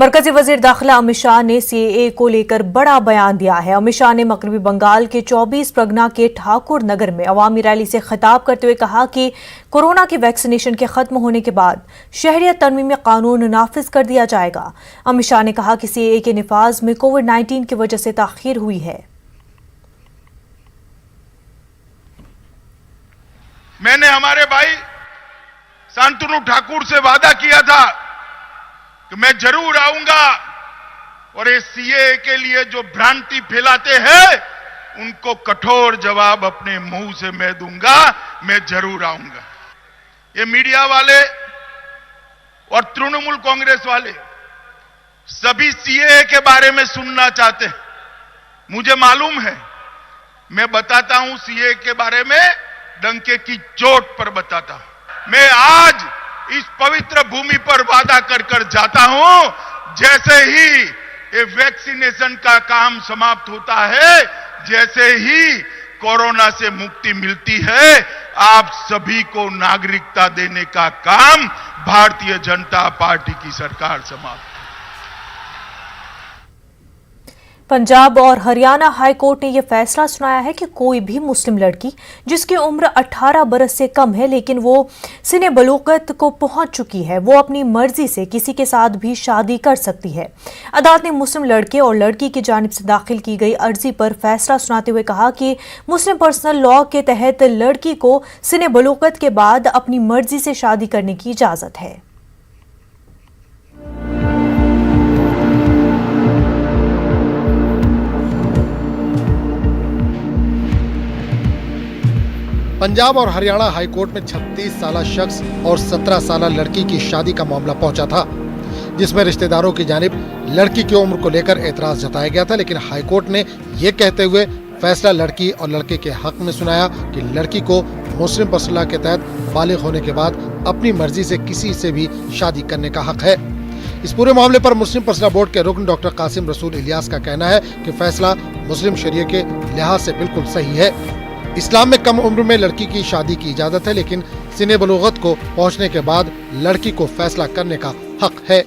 मरकजी वजीर दाखिला अमित शाह ने सीएए को लेकर बड़ा बयान दिया है। अमित शाह ने मगरबी बंगाल के 24 परगना के ठाकुर नगर में अवामी रैली से खिताब करते हुए कहा कि कोरोना के वैक्सीनेशन के खत्म होने के बाद शहरियत तरमीमी कानून नाफिज कर दिया जाएगा। अमित शाह ने कहा कि सीएए के निफाज में कोविड-19 की वजह से ताखीर हुई है। मैंने हमारे भाई शांतनु ठाकुर से वादा किया था कि मैं जरूर आऊंगा और इस सीएए के लिए जो भ्रांति फैलाते हैं उनको कठोर जवाब अपने मुंह से मैं दूंगा। मैं जरूर आऊंगा। ये मीडिया वाले और तृणमूल कांग्रेस वाले सभी सीएए के बारे में सुनना चाहते हैं। मुझे मालूम है, मैं बताता हूं सीएए के बारे में डंके की चोट पर बताता हूं। मैं आज इस पवित्र भूमि पर वादा कर कर जाता हूं, जैसे ही ये वैक्सीनेशन का काम समाप्त होता है, जैसे ही कोरोना से मुक्ति मिलती है, आप सभी को नागरिकता देने का काम भारतीय जनता पार्टी की सरकार समाप्त। पंजाब और हरियाणा हाई कोर्ट ने यह फैसला सुनाया है कि कोई भी मुस्लिम लड़की जिसकी उम्र 18 बरस से कम है लेकिन वो सिने बलूगत को पहुंच चुकी है, वो अपनी मर्जी से किसी के साथ भी शादी कर सकती है। अदालत ने मुस्लिम लड़के और लड़की की जानिब से दाखिल की गई अर्जी पर फैसला सुनाते हुए कहा कि मुस्लिम पर्सनल लॉ के तहत लड़की को सिने बलूगत के बाद अपनी मर्जी से शादी करने की इजाजत है। पंजाब और हरियाणा हाईकोर्ट में 36 साल शख्स और 17 साल लड़की की शादी का मामला पहुंचा था, जिसमें रिश्तेदारों की जानिब लड़की की उम्र को लेकर एतराज जताया गया था। लेकिन हाईकोर्ट ने ये कहते हुए फैसला लड़की और लड़के के हक में सुनाया कि लड़की को मुस्लिम पर्सनल लॉ के तहत बालिग होने के बाद अपनी मर्जी से किसी से भी शादी करने का हक है। इस पूरे मामले पर मुस्लिम पर्सनल बोर्ड के रुकन डॉक्टर कासिम रसूल इलियास का कहना है कि फैसला मुस्लिम शरीयत के लिहाज से बिल्कुल सही है। इस्लाम में कम उम्र में लड़की की शादी की इजाजत है, लेकिन सिने बलूगत को पहुंचने के बाद लड़की को फैसला करने का हक है।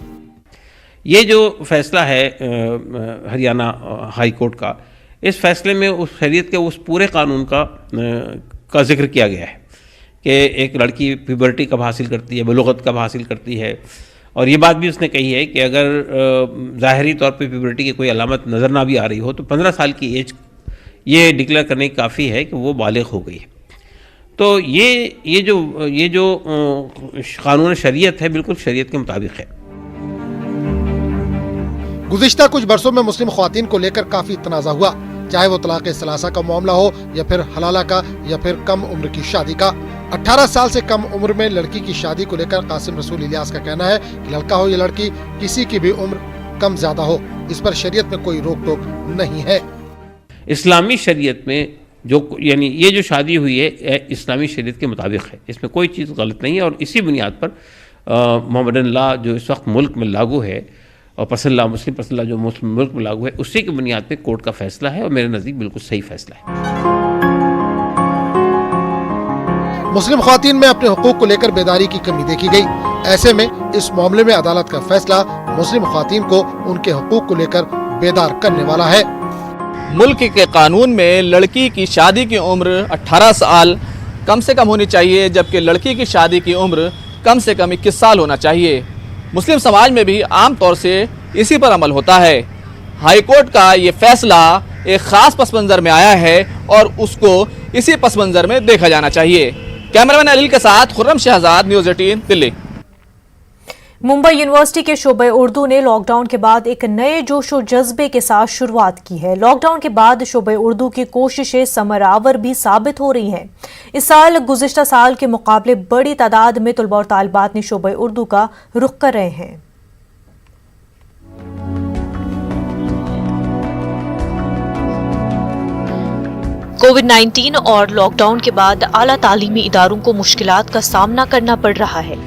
ये जो फैसला है हरियाणा हाई कोर्ट का, इस फैसले में उस शरीयत के उस पूरे कानून का जिक्र किया गया है कि एक लड़की प्यूबर्टी कब हासिल करती है, बलूगत कब हासिल करती है। और ये बात भी उसने कही है कि अगर ज़ाहरी तौर पे प्यूबर्टी की कोई अलामत नज़र ना भी आ रही हो तो 15 साल की एज ये डिक्लेयर करने की काफ़ी है कि वो बालिग हो गई है। तो ये जो कानून शरीयत है बिल्कुल शरीयत के मुताबिक है। गुज़िश्ता कुछ बरसों में मुस्लिम ख्वातीन को लेकर काफी तनाज़ा हुआ, चाहे वो तलाक़ सलासा का मामला हो या फिर हलाला का या फिर कम उम्र की शादी का। 18 साल से कम उम्र में लड़की की शादी को लेकर कासिम रसूल इलियास का कहना है कि लड़का हो या लड़की, किसी की भी उम्र कम ज्यादा हो, इस पर शरीयत में कोई रोक टोक नहीं है। इस्लामी शरीयत में जो यानी ये जो शादी हुई है इस्लामी शरीयत के मुताबिक है, इसमें कोई चीज़ गलत नहीं है। और इसी बुनियाद पर मोहम्मदन लॉ जो इस वक्त मुल्क में लागू है और पर्सनल लॉ, मुस्लिम पर्सनल लॉ जो मुस्लिम मुल्क में लागू है, उसी की बुनियाद पर कोर्ट का फैसला है और मेरे नज़दीक बिल्कुल सही फैसला है। मुस्लिम ख्वातीन में अपने हुकूक को लेकर बेदारी की कमी देखी गई। ऐसे में इस मामले में अदालत का फैसला मुस्लिम ख्वातीन को उनके हुकूक को लेकर बेदार करने वाला है। मुल्क के कानून में लड़की की शादी की उम्र 18 साल कम से कम होनी चाहिए, जबकि लड़की की शादी की उम्र कम से कम 21 साल होना चाहिए। मुस्लिम समाज में भी आम तौर से इसी पर अमल होता है। हाई कोर्ट का ये फैसला एक ख़ास पस मंज़र में आया है और उसको इसी पस मंज़र में देखा जाना चाहिए। कैमरामैन अलील के साथ खुर्रम शहजाद, न्यूज़ 18 दिल्ली। मुंबई यूनिवर्सिटी के शोबे उर्दू ने लॉकडाउन के बाद एक नए जोश और जज्बे के साथ शुरुआत की है। लॉकडाउन के बाद शोबे उर्दू की कोशिशें समरावर भी साबित हो रही हैं। इस साल गुज़िश्ता साल के मुकाबले बड़ी तादाद में तलबा और तालिबात ने शोबे उर्दू का रुख कर रहे हैं। कोविड-19 और लॉकडाउन के बाद आला तालीमी इदारों को मुश्किलात का सामना करना पड़ रहा है।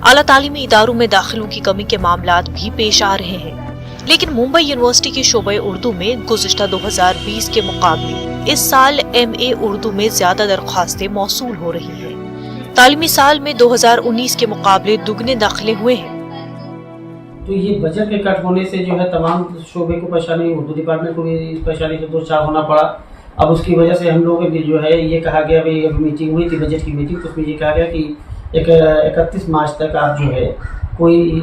आला तालीमी इदारों में दाखिलों की कमी के मामलात भी पेश आ रहे हैं, लेकिन मुंबई यूनिवर्सिटी के शोबे उर्दू में गुज़िश्ता 2020 के मुकाबले इस साल MA उर्दू में ज्यादा दरख्वास्तें मौसूल हो रही हैं। तालीमी साल में 2019 के मुकाबले दुगने दाखिले हुए हैं। तो ये बजट के कट होने से जो है तमाम शोबे को परेशानी, उर्दू डिपार्टमेंट को भी इस परेशानी से दो चार होना पड़ा। अब उसकी वजह से हम लोग जो है ये कहा गया, भाई अभी मीटिंग हुई थी बजट की मीटिंग, तो उसमें ये कहा गया कि 31 मार्च तक आप जो है कोई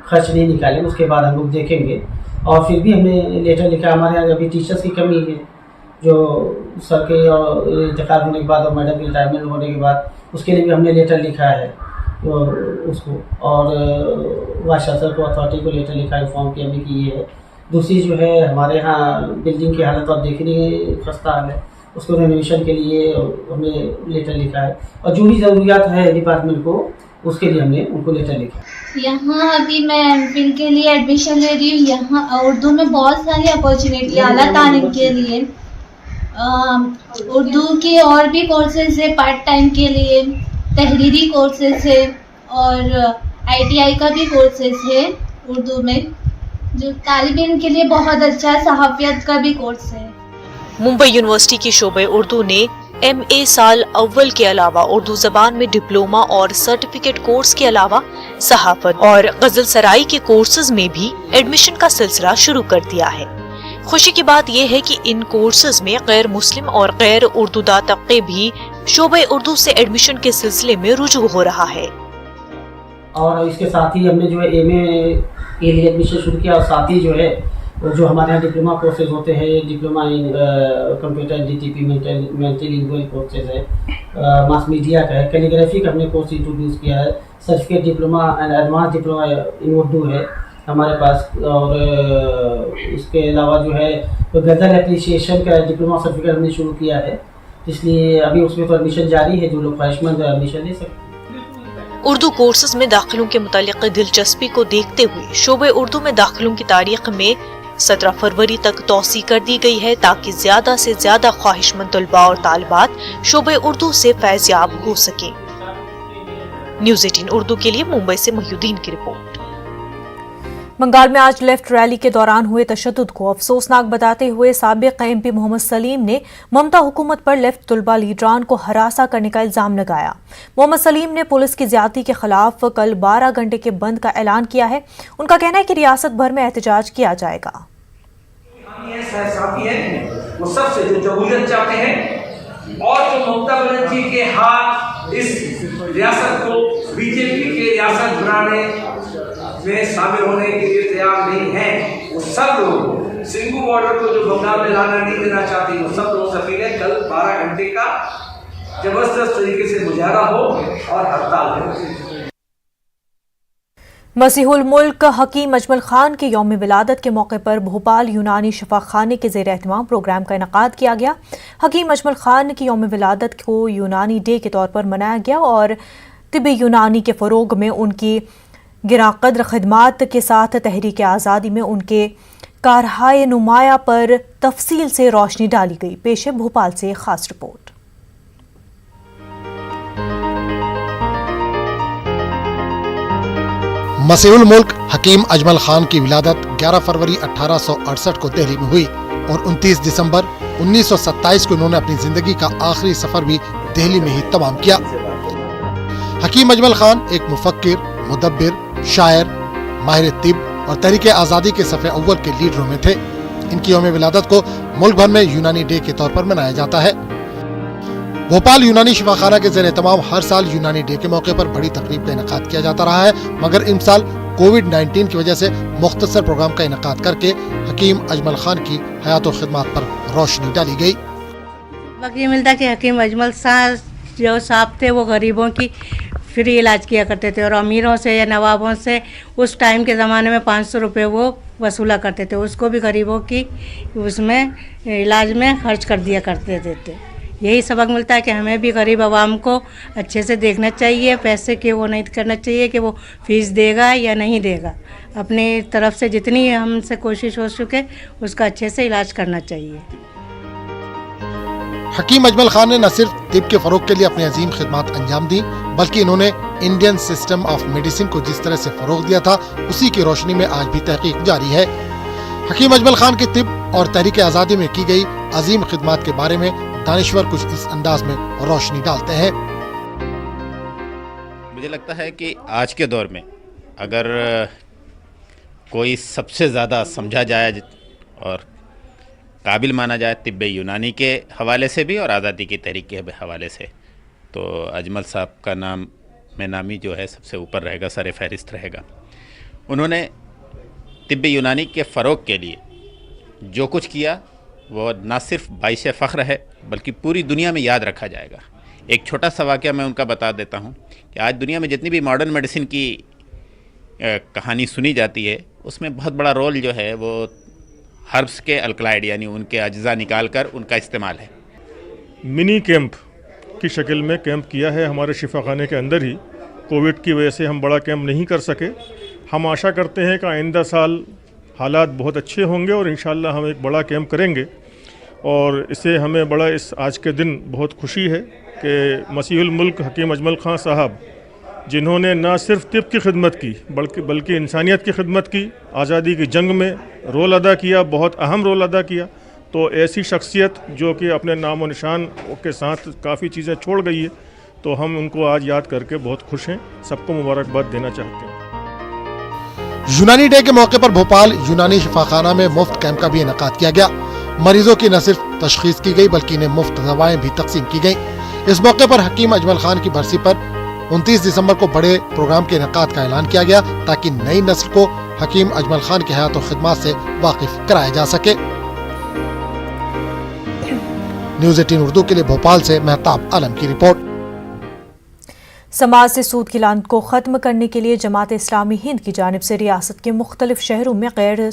खर्च नहीं निकालें, उसके बाद हम लोग देखेंगे। और फिर भी हमने लेटर लिखा, हमारे यहाँ अभी टीचर्स की कमी है, जो सर के इंतकाल होने के बाद और मैडम के रिटायरमेंट होने के बाद, उसके लिए भी हमने लेटर लिखा है तो उसको, और वाइस चांसलर को, अथॉरिटी को लेटर लिखा, इन्फॉर्म किया भी कि ये है। दूसरी जो है हमारे यहाँ बिल्डिंग की हालत आप देख रही है, खस्ता हाल है, उसको रेनोवेशन के लिए हमने लेटर लिखा है, और जो भी ज़रूरियात है डिपार्टमेंट को उसके लिए हमने उनको लेटर लिखा। यहाँ अभी मैं एमफिल के लिए एडमिशन ले रही हूँ। यहाँ उर्दू में बहुत सारी अपॉर्चुनिटी आला तालीम के लिए, उर्दू के और भी कोर्सेज है, पार्ट टाइम के लिए तहरीरी कोर्सेज है, और ITI का भी कोर्सेज है उर्दू में, जो तालिब इल्म के लिए बहुत अच्छा है। सहाफ़ियत का भी कोर्स है। मुंबई यूनिवर्सिटी की शोबे उर्दू ने MA साल अव्वल के अलावा उर्दू जबान में डिप्लोमा और सर्टिफिकेट कोर्स के अलावा सहाफत और गजल सराई के कोर्सेज में भी एडमिशन का सिलसिला शुरू कर दिया है। खुशी की बात यह है कि इन कोर्सेज में गैर मुस्लिम और गैर उर्दूदा तबके भी शोबे उर्दू से एडमिशन के सिलसिले में रुजू हो रहा है। और इसके साथ ही हमने जो है MA के लिए एडमिशन शुरू किया, और साथ ही जो है जो हमारे यहाँ डिप्लोमा कोर्सेज होते हैं, diploma in computer DTP multilingual courses है, मास मीडिया का है, कैलीग्राफी का हमने कोर्स इंट्रोड्यूस किया है, certificate diploma and advance diploma in Urdu है हमारे पास, और इसके अलावा जो है तो गज़ल एप्रिसिएशन का डिप्लोमा सर्टिफिकेट हमने शुरू किया है, इसलिए अभी उसमें तो एडमिशन जारी है, जो लोग ख्वाहिशमंद एडमिशन ले सकते हैं। उर्दू कोर्सेज में दाखिलों के मुतालिक दिलचस्पी को देखते हुए शोबे उर्दू में दाखिलों की तारीख में 17 फरवरी तक तौसी कर दी गई है, ताकि ज्यादा से ज्यादा ख्वाहिशमंद तलबा और तालिबात शोबे उर्दू से फैज़याब हो सके। न्यूज़ 18 उर्दू के लिए मुंबई से मोहिउद्दीन की रिपोर्ट। बंगाल में आज लेफ्ट रैली के दौरान हुए तशद्दुद को अफसोसनाक बताते हुए साबिक MP मोहम्मद सलीम ने ममता हुकूमत पर लेफ्ट तुलबा लीडरान को हरासा करने का इल्जाम लगाया। मोहम्मद सलीम ने पुलिस की ज्यादती के खिलाफ कल 12 घंटे के बंद का ऐलान किया है। उनका कहना है कि रियासत भर में एहतजाज किया जाएगा। वो सबसे जो जमहूरियत चाहते हैं, और जो ममता बनर्जी के हाथ इस रियासत को BJP के रियासत बनाने में शामिल होने के लिए तैयार नहीं है, वो सब लोग सिंगू बॉर्डर को जो बंगाल में लाना नहीं देना चाहती, वो सब लोग से अपील है कल 12 घंटे का जबरदस्त तरीके से मुजाहरा हो और हड़ताल हो। मसीहुल मुल्क हकीम अजमल खान के यौम विलादत के मौके पर भोपाल यूनानी शिफाखाने के ज़ेर एहतमाम प्रोग्राम का इनकाद किया गया। हकीम अजमल खान की यौम विलादत को यूनानी डे के तौर पर मनाया गया और तिब्बी यूनानी के फ़रोग में उनकी गिराकद्र खिदमात के साथ तहरीक आज़ादी में उनके कारहाय नुमाया पर तफसील से रोशनी डाली गई। पेश है भोपाल से खास रिपोर्ट। मसीहुल मुल्क हकीम अजमल खान की विलादत 11 फरवरी 1868 को दिल्ली में हुई और 29 दिसंबर 1927 को उन्होंने अपनी जिंदगी का आखिरी सफर भी दिल्ली में ही तमाम किया। हकीम अजमल खान एक मुफक्किर, मुदब्बिर, शायर, माहिर तिब और तहरीक आज़ादी के सफ़े अव्वल के लीडरों में थे। इनकी यौम विलादत को मुल्क भर में यूनानी डे के तौर पर मनाया जाता है। भोपाल यूनानी शिफाखाना के ज़ेर तमाम हर साल यूनानी डे के मौके पर बड़ी तकरीब का इनकाद किया जाता रहा है, मगर इस साल कोविड-19 की वजह से मुख्तसर प्रोग्राम का इनकाद करके हकीम अजमल खान की हयात और खिदमत पर रोशनी डाली गई। वक्त ये मिलता कि हकीम अजमल जो साहब थे वो गरीबों की फ्री इलाज किया करते थे, और अमीरों से या नवाबों से उस टाइम के ज़माने में 500 रुपये वो वसूला करते थे, उसको भी गरीबों की उसमें इलाज में खर्च कर दिया करते थे। यही सबक मिलता है कि हमें भी गरीब आवाम को अच्छे से देखना चाहिए, पैसे के वो नहीं करना चाहिए कि वो फीस देगा या नहीं देगा। अपनी तरफ से जितनी हमसे कोशिश हो सके उसका अच्छे से इलाज करना चाहिए। हकीम अजमल खान ने न सिर्फ तिब के फरोग के लिए अपनी अजीम खिदमत अंजाम दी, बल्कि इन्होंने इंडियन सिस्टम ऑफ मेडिसिन को जिस तरह से फरोग दिया था, उसी की रोशनी में आज भी तहकीक जारी है। हकीम अजमल खान की तिब और तहरीक आज़ादी में की गई अजीम खिदमत के बारे में दानिश्वर कुछ इस अंदाज में रोशनी डालते हैं। मुझे लगता है कि आज के दौर में अगर कोई सबसे ज़्यादा समझा जाए और काबिल माना जाए तिब्बे यूनानी के हवाले से भी और आज़ादी की तहरीक के हवाले से, तो अजमल साहब का नाम में नामी जो है सबसे ऊपर रहेगा, सर फहरिस्त रहेगा। उन्होंने तिब्बे यूनानी के फ़रोग़ के लिए जो कुछ किया वो ना सिर्फ बाइश फ़ख्र है बल्कि पूरी दुनिया में याद रखा जाएगा। एक छोटा सा वाक़या मैं उनका बता देता हूँ कि आज दुनिया में जितनी भी मॉडर्न मेडिसिन की कहानी सुनी जाती है उसमें बहुत बड़ा रोल जो है वो हर्ब्स के अल्कलाइड यानी उनके अज्जा निकाल कर उनका इस्तेमाल है। मिनी कैंप की शक्ल में कैंप किया है हमारे शिफाखाने के अंदर ही। कोविड की वजह से हम बड़ा कैंप नहीं कर सके। हम आशा करते हैं कि आइंदा साल हालात बहुत अच्छे होंगे और इंशाल्लाह हम एक बड़ा कैंप करेंगे। और इससे हमें बड़ा इस आज के दिन बहुत खुशी है कि मसीहुल मुल्क हकीम अजमल खां साहब, जिन्होंने ना सिर्फ तिब की खिदमत की बल्कि इंसानियत की खिदमत की, आज़ादी की जंग में रोल अदा किया, बहुत अहम रोल अदा किया, तो ऐसी शख्सियत जो कि अपने नाम और निशान के साथ काफ़ी चीज़ें छोड़ गई है, तो हम उनको आज याद करके बहुत खुश हैं। सबको मुबारकबाद देना चाहते हैं। यूनानी डे के मौके पर भोपाल यूनानी शिफाखाना में मुफ्त कैंप का भी इनेकाद किया गया। मरीजों की न सिर्फ तशखीस की गई बल्कि इन्हें मुफ्त दवाएं भी तकसीम की गई। इस मौके पर हकीम अजमल खान की बरसी पर 29 दिसंबर को बड़े प्रोग्राम के इनेकाद का ऐलान किया गया ताकि नई नस्ल को हकीम अजमल खान की हयात और खिदमत से वाकिफ कराया जा सके। न्यूज़ 18 उर्दू के लिए भोपाल से मेहताब आलम की रिपोर्ट। समाज से सूद की लानत को ख़त्म करने के लिए जमात इस्लामी हिंद की जानिब से रियासत के मुख्तलिफ शहरों में गैर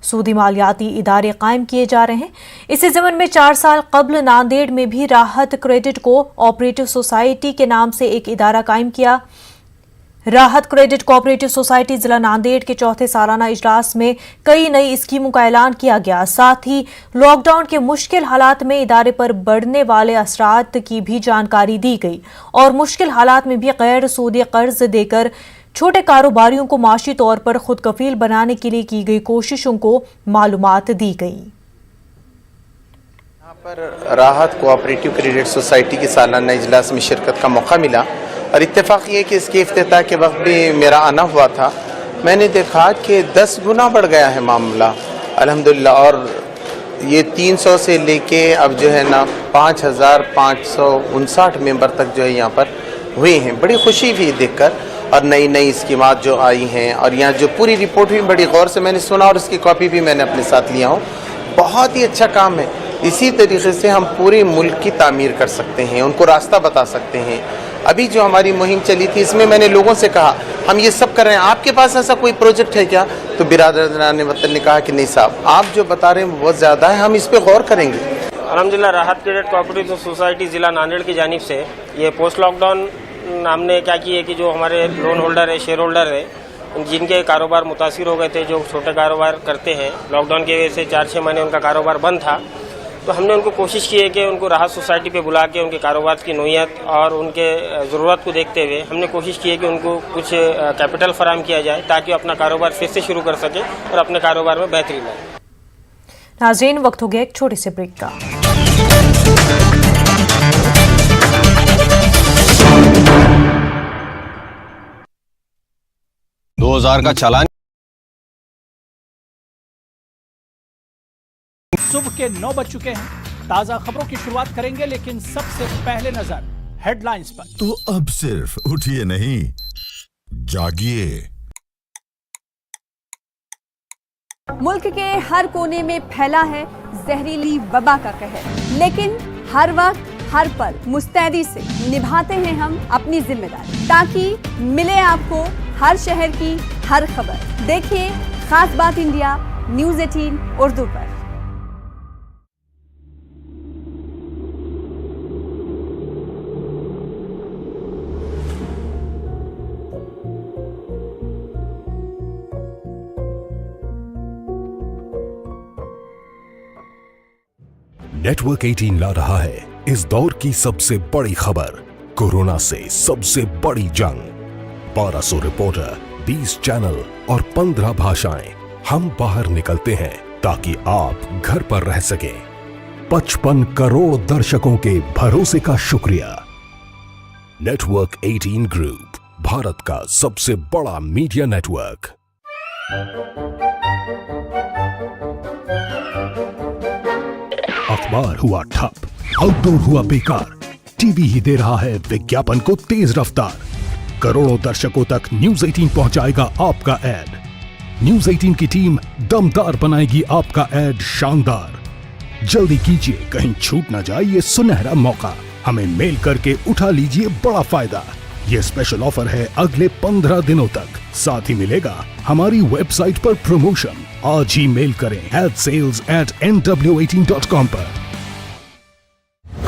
सूदी मालियाती इदारे कायम किए जा रहे हैं। इसी ज़मन में 4 साल कबल नांदेड़ में भी राहत क्रेडिट को ऑपरेटिव सोसाइटी के नाम से एक इदारा कायम किया। राहत क्रेडिट कोऑपरेटिव सोसाइटी जिला नांदेड़ के चौथे सालाना इजलास में कई नई स्कीमों का ऐलान किया गया। साथ ही लॉकडाउन के मुश्किल हालात में इदारे पर बढ़ने वाले असरात की भी जानकारी दी गई और मुश्किल हालात में भी गैर सूदी कर्ज देकर छोटे कारोबारियों को माशी तौर पर खुद कफील बनाने के लिए की गई कोशिशों को मालूमात दी गई। यहाँ पर राहत कोऑपरेटिव क्रेडिट सोसाइटी के सालाना इजलास में शिरकत का मौका मिला और इत्तेफाक ये कि इसके इफ्तिताह के वक्त भी मेरा आना हुआ था। मैंने देखा कि 10 गुना बढ़ गया है मामला अल्हम्दुलिल्लाह, और ये 300 से लेके अब जो है ना 5559 मेंबर तक जो है यहाँ पर हुए हैं। बड़ी खुशी हुई देखकर और नई नई स्कीमात जो आई हैं, और यहाँ जो पूरी रिपोर्ट भी बड़ी गौर से मैंने सुना और इसकी कॉपी भी मैंने अपने साथ लिया हूँ। बहुत ही अच्छा काम है। इसी तरीके से हम पूरे मुल्क की तामीर कर सकते हैं, उनको रास्ता बता सकते हैं। अभी जो हमारी मुहिम चली थी इसमें मैंने लोगों से कहा हम ये सब कर रहे हैं, आपके पास ऐसा कोई प्रोजेक्ट है क्या? तो बिरादरान वतन ने कहा कि नहीं साहब, आप जो बता रहे हैं वो बहुत ज़्यादा है, हम इस पर गौर करेंगे। अल्हम्दुलिल्लाह राहत क्रेडिट कोऑपरेटिव सोसाइटी ज़िला नांदेड़ की जानिब से ये पोस्ट लॉकडाउन हमने क्या की है कि जो हमारे लोन होल्डर है, शेयर होल्डर है, जिनके कारोबार मुतासिर हो गए थे, जो छोटे कारोबार करते हैं, लॉकडाउन की वजह से 4-6 महीने उनका कारोबार बंद था, तो हमने उनको कोशिश की है कि उनको राहत सोसाइटी पे बुला के उनके कारोबार की नोयत और उनके ज़रूरत को देखते हुए हमने कोशिश की है कि उनको कुछ कैपिटल फराहम किया जाए ताकि अपना कारोबार फिर से शुरू कर सके और अपने कारोबार में बेहतरी लाए। नाज़रीन, वक्त हो गया एक छोटे से ब्रेक का। 2000 का चालान। सुबह के 9 बज चुके हैं। ताजा खबरों की शुरुआत करेंगे, लेकिन सबसे पहले नजर हेडलाइंस पर। तो अब सिर्फ उठिए नहीं, जागिए। मुल्क के हर कोने में फैला है जहरीली वबा का कहर, लेकिन हर वक्त हर पल मुस्तैदी से निभाते हैं हम अपनी जिम्मेदारी ताकि मिले आपको हर शहर की हर खबर। देखिए खास बात इंडिया न्यूज़ 18 उर्दू पर। नेटवर्क 18 ला रहा है इस दौर की सबसे बड़ी खबर, कोरोना से सबसे बड़ी जंग। 1200 रिपोर्टर, 20 चैनल और 15 भाषाएं। हम बाहर निकलते हैं ताकि आप घर पर रह सकें। 55 करोड़ दर्शकों के भरोसे का शुक्रिया। नेटवर्क 18 ग्रुप, भारत का सबसे बड़ा मीडिया नेटवर्क। अखबार हुआ ठप, आउटडोर हुआ बेकार, टीवी ही दे रहा है विज्ञापन को तेज रफ्तार। करोड़ों दर्शकों तक न्यूज 18 पहुंचाएगा आपका ऐड। न्यूज 18 की टीम दमदार बनाएगी आपका ऐड शानदार। जल्दी कीजिए, कहीं छूट ना जाए ये सुनहरा मौका। हमें मेल करके उठा लीजिए बड़ा फायदा। ये स्पेशल ऑफर है अगले 15 दिनों तक। साथ ही मिलेगा हमारी वेबसाइट पर प्रमोशन। आज ही मेल करें adsales@nw18.com पर।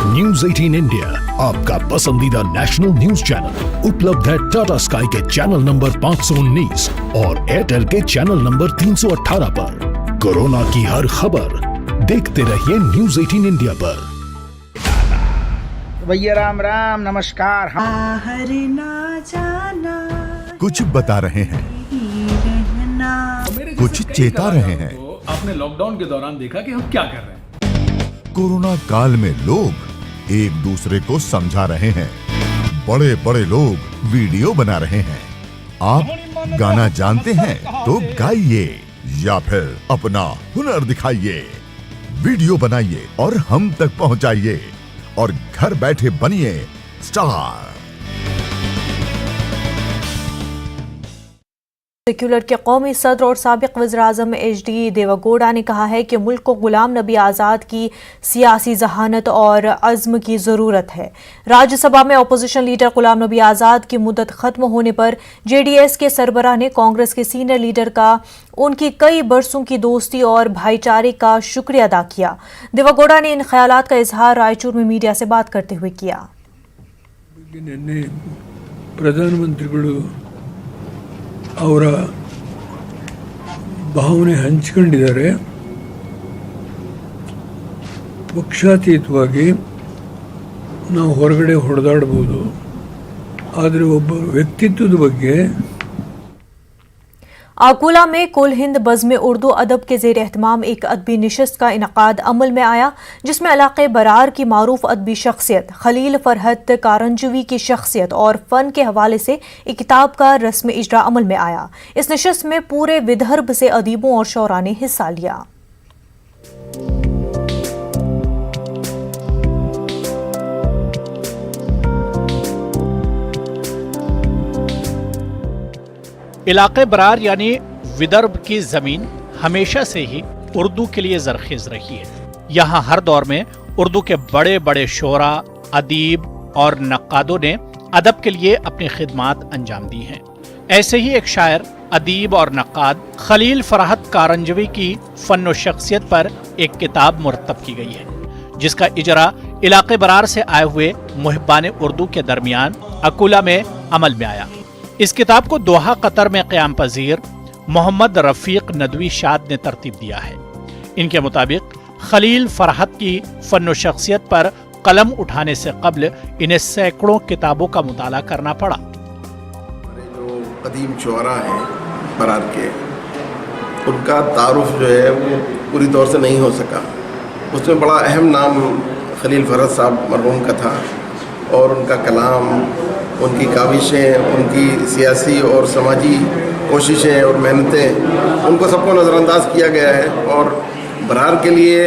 न्यूज 18 इंडिया, आपका पसंदीदा नेशनल न्यूज चैनल, उपलब्ध है टाटा स्काई के चैनल नंबर 519 और एयरटेल के चैनल नंबर 318 पर। कोरोना की हर खबर देखते रहिए न्यूज 18 इंडिया पर। भैया राम राम, नमस्कार। कुछ बता रहे हैं, कुछ चेता रहे हैं। आपने लॉकडाउन के दौरान देखा कि हम क्या कर रहे हैं। कोरोना काल में लोग एक दूसरे को समझा रहे हैं। बड़े बड़े लोग वीडियो बना रहे हैं। आप गाना जानते हैं तो गाइए या फिर अपना हुनर दिखाइए। वीडियो बनाइए और हम तक पहुंचाइए और घर बैठे बनिए स्टार। सेक्युलर के कौमी सदर और साबिक वज़ीर-ए-आज़म HD देवेगौड़ा ने कहा है कि मुल्क को गुलाम नबी आज़ाद की सियासी जहानत और अज़्म की ज़रूरत है। राज्यसभा में अपोजिशन लीडर गुलाम नबी आज़ाद की मुद्दत ख़त्म होने पर JDS के सरबराह ने कांग्रेस के सीनियर लीडर का उनकी कई बरसों की दोस्ती और भाईचारे का शुक्रिया अदा किया। देवेगौड़ा ने इन ख्यालात का इजहार रायचूर में मीडिया से बात करते हुए किया। ಪ್ರಧಾನಮಂತ್ರಿಗಳು ಅವರ ಭಾವನೆ ಹಂಚಿಕೊಂಡಿದ್ದಾರೆ। ಪಕ್ಷಾತೀತವಾಗಿ ನಾವು ಹೊರಗಡೆ ಹೊಡೆದಾಡಬಹುದು, ಆದರೆ ಒಬ್ಬ ವ್ಯಕ್ತಿತ್ವದ ಬಗ್ಗೆ आकुला में कुल हिंद बज़्म उर्दू अदब के ज़ेर एहतमाम एक अदबी नशिस्त का इनकाद अमल में आया, जिसमें इलाक़े बरार की मारूफ अदबी शख्सियत खलील फरहत कारंजवी की शख्सियत और फ़न के हवाले से एक किताब का रस्म इजरा अमल में आया। इस नशिस्त में पूरे विदर्भ से अदीबों और शौरा ने हिस्सा लिया। इलाक़े बरार यानी विदर्भ की ज़मीन हमेशा से ही उर्दू के लिए ज़रख़ेज़ रही है। यहाँ हर दौर में उर्दू के बड़े बड़े शोरा, अदीब और नक्कादों ने अदब के लिए अपनी खिदमात अंजाम दी हैं। ऐसे ही एक शायर, अदीब और नक्काद खलील फरहत कारंजवी की फ़न व शख्सियत पर एक किताब मुरतब की गई है, जिसका इजरा इलाक़े बरार से आए हुए मुहिब्बान उर्दू के दरमियान अकुला में अमल में आया। इस किताब को दोहा कतर में क़याम पज़ीर मोहम्मद रफ़ीक नदवी शाद ने तरतीब दिया है। इनके मुताबिक खलील फरहत की फ़न व शख्सियत पर कलम उठाने से कब्ल इन्हें सैकड़ों किताबों का मुताला करना पड़ा। जो कदीम शुअरा हैं बरार के, उनका तारुफ जो है वो पूरी तौर से नहीं हो सका। उसमें बड़ा अहम नाम खलील फरहत साहब मरहूम का था और उनका कलाम, उनकी काविशें, उनकी सियासी और समाजी कोशिशें और मेहनतें, उनको सबको नज़रअंदाज किया गया है। और बरार के लिए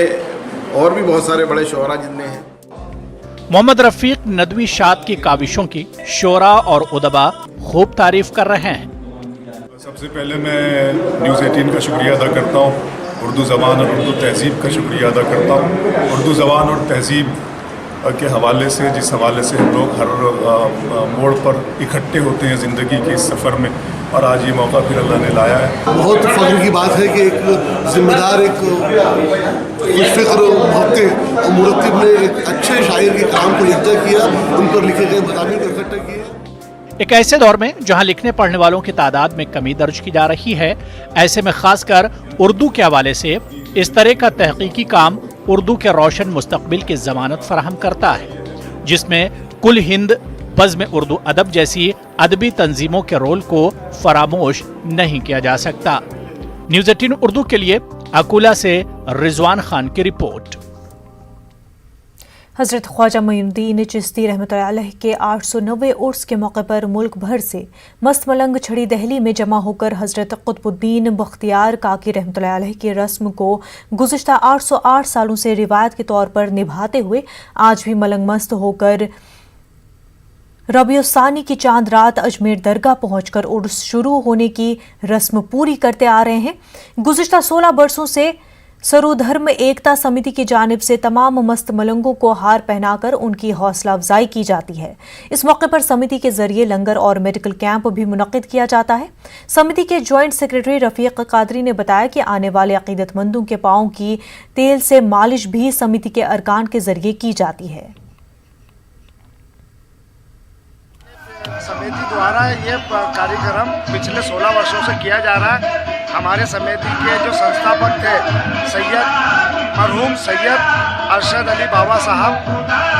और भी बहुत सारे बड़े शोरा जितने हैं। मोहम्मद रफ़ीक नदवी शाद की काविशों की शोरा और उदबा खूब तारीफ कर रहे हैं। सबसे पहले मैं न्यूज़ 18 का शुक्रिया अदा करता हूँ। उर्दू ज़बान और उर्दू तहज़ीब का शुक्रिया अदा करता हूँ। उर्दू ज़बान और तहज़ीब के हवाले से, जिस हवाले से हम लोग हर मोड़ पर इकट्ठे होते हैं ज़िंदगी के इस सफ़र में, और आज ये मौका फिर अल्लाह ने लाया है। बहुत फ़ख्र की बात है कि एक ज़िम्मेदार, एक खुशफ़िक्र वक्ते और मुरत्तिब ने एक अच्छे शायर के काम को यकजा किया, उन पर लिखे गए मज़ामीन को इकट्ठा किया। एक ऐसे दौर में जहां लिखने पढ़ने वालों की तादाद में कमी दर्ज की जा रही है, ऐसे में खासकर उर्दू के हवाले से इस तरह का तहकीकी काम उर्दू के रोशन मुस्तकबिल की जमानत फराहम करता है, जिसमें कुल हिंद बज़्म उर्दू अदब जैसी अदबी तंजीमों के रोल को फरामोश नहीं किया जा सकता। न्यूज़ 18 उर्दू के लिए अकुला से रिजवान खान की रिपोर्ट। हज़रत ख्वाजा मोइनुद्दीन चिश्ती रहमतुल्लाह अलैह के 890वें उर्स के मौके पर मुल्क भर से मस्त मलंग छड़ी दहली में जमा होकर हज़रत कुतुबुद्दीन बख्तियार काकी रहमतुल्लाह अलैह की रस्म को गुज़िश्ता 808 सालों से रिवायत के तौर पर निभाते हुए आज भी मलंग मस्त होकर रबीउस्सानी की चांद रात अजमेर दरगाह पहुंचकर उर्स शुरू होने की रस्म पूरी करते आ रहे हैं। गुज़िश्ता 16 बरसों से सर्वधर्म एकता समिति की जानिब से तमाम मस्त मलंगों को हार पहनाकर उनकी हौसला अफजाई की जाती है। इस मौके पर समिति के जरिए लंगर और मेडिकल कैंप भी मुनक्किद किया जाता है। समिति के ज्वाइंट सेक्रेटरी रफीक कादरी ने बताया कि आने वाले अकीदतमंदों के पांव की तेल से मालिश भी समिति के अरकान के जरिए की जाती है। समिति द्वारा ये कार्यक्रम पिछले 16 वर्षों से किया जा रहा है। हमारे समिति के जो संस्थापक थे मरहूम सैयद अरशद अली बाबा साहब,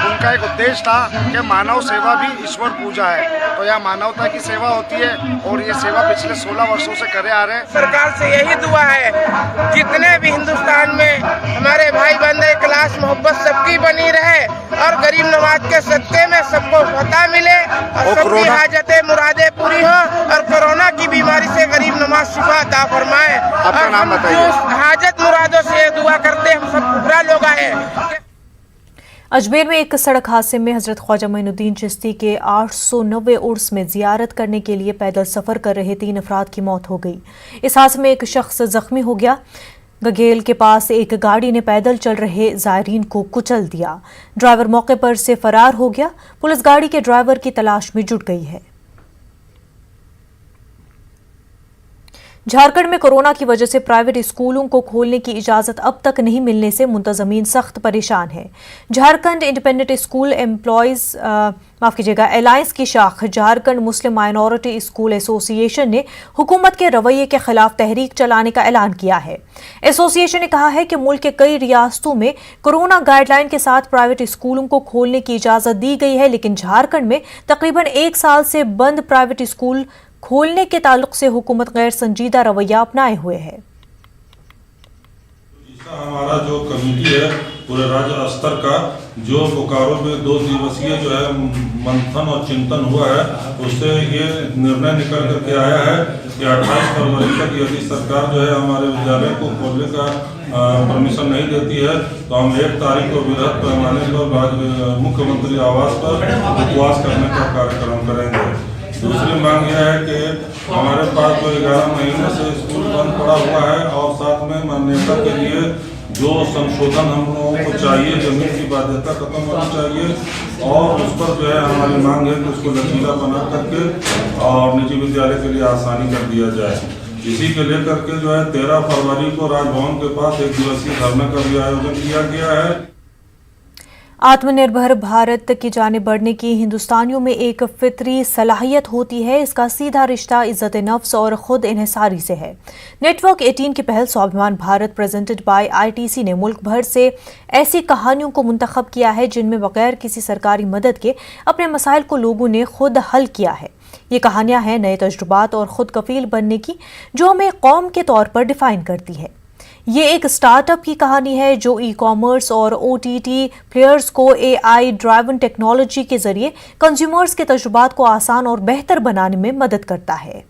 उनका एक उद्देश्य था कि मानव सेवा भी ईश्वर पूजा है, तो यह मानवता की सेवा होती है और ये सेवा पिछले 16 वर्षों से करे आ रहे हैं। सरकार से यही दुआ है जितने भी हिंदुस्तान में हमारे भाई बंधु इखलास मोहब्बत सबकी बनी रहे और गरीब नवाज के सत्ते में सबको फतह मिले और सबकी हाजतें मुरादें पूरी हो और कोरोना की बीमारी से गरीब नवाज शिफा अता फरमाए। आपका नाम बताइए। हाजत मुरादों से दुआ करते हम सब पूरा लोग आए। अजमेर में एक सड़क हादसे में हज़रत ख्वाजा मोइनुद्दीन चिश्ती के 890वें उर्स में जियारत करने के लिए पैदल सफ़र कर रहे 3 अफराद की मौत हो गई। इस हादसे में एक शख्स जख्मी हो गया। गगेल के पास एक गाड़ी ने पैदल चल रहे ज़ायरीन को कुचल दिया। ड्राइवर मौके पर से फरार हो गया। पुलिस गाड़ी के ड्राइवर की तलाश में जुट गई है। झारखंड में कोरोना की वजह से प्राइवेट स्कूलों को खोलने की इजाजत अब तक नहीं मिलने से मुंतजमीन सख्त परेशान है। Jharkhand independent school employees alliance की शाख झारखंड मुस्लिम माइनॉरिटी स्कूल एसोसिएशन ने हुकूमत के रवैये के खिलाफ तहरीक चलाने का ऐलान किया है। एसोसिएशन ने कहा है कि मुल्क के कई रियासतों में कोरोना गाइडलाइन के साथ प्राइवेट स्कूलों को खोलने की इजाजत दी गई है, लेकिन झारखंड में तकरीबन 1 साल से बंद प्राइवेट स्कूल खोलने के ताल्लुक से हुकूमत गैर संजीदा रवैया अपनाए हुए है। हमारा जो कमेटी है पूरे राज्य स्तर का, जो बोकारो में 2 दिवसीय जो है मंथन और चिंतन हुआ है, उससे ये निर्णय निकल करके आया है कि 28 फरवरी तक यदि सरकार जो है हमारे विद्यालय को खोलने का परमिशन नहीं देती है तो हम 1 तारीख को वृहद पैमाने पर मुख्यमंत्री आवास पर उपवास करने का कार्यक्रम करेंगे। दूसरी मांग यह है कि हमारे पास जो 11 महीने से स्कूल बंद पड़ा हुआ है और साथ में मान्यता के लिए जो संशोधन हम लोगों को चाहिए, जमीन की बाध्यता खत्म होनी चाहिए और उस पर जो है हमारी मांग है कि उसको लचीला बना करके और निजी विद्यालय के लिए आसानी कर दिया जाए। इसी के लेकर के जो है 13 फरवरी को राजभवन के पास 1 दिवसीय धरने का भी आयोजन किया गया है। आत्मनिर्भर भारत की जानिब बढ़ने की हिंदुस्तानियों में एक फितरी सलाहियत होती है। इसका सीधा रिश्ता इज्जत नफ्स और खुद इन्हिसारी से है। नेटवर्क 18 की पहल स्वाभिमान भारत प्रेजेंटेड बाय ITC ने मुल्क भर से ऐसी कहानियों को मुंतखब किया है जिनमें बगैर किसी सरकारी मदद के अपने मसाइल को लोगों ने खुद हल किया है। ये कहानियां हैं नए तजुर्बात और खुद कफील बनने की, जो हमें कौम के तौर पर डिफाइन करती है। ये एक स्टार्टअप की कहानी है जो ई-कॉमर्स और OTT प्लेयर्स को AI ड्राइवन टेक्नोलॉजी के जरिए कंज्यूमर्स के तजुर्बात को आसान और बेहतर बनाने में मदद करता है।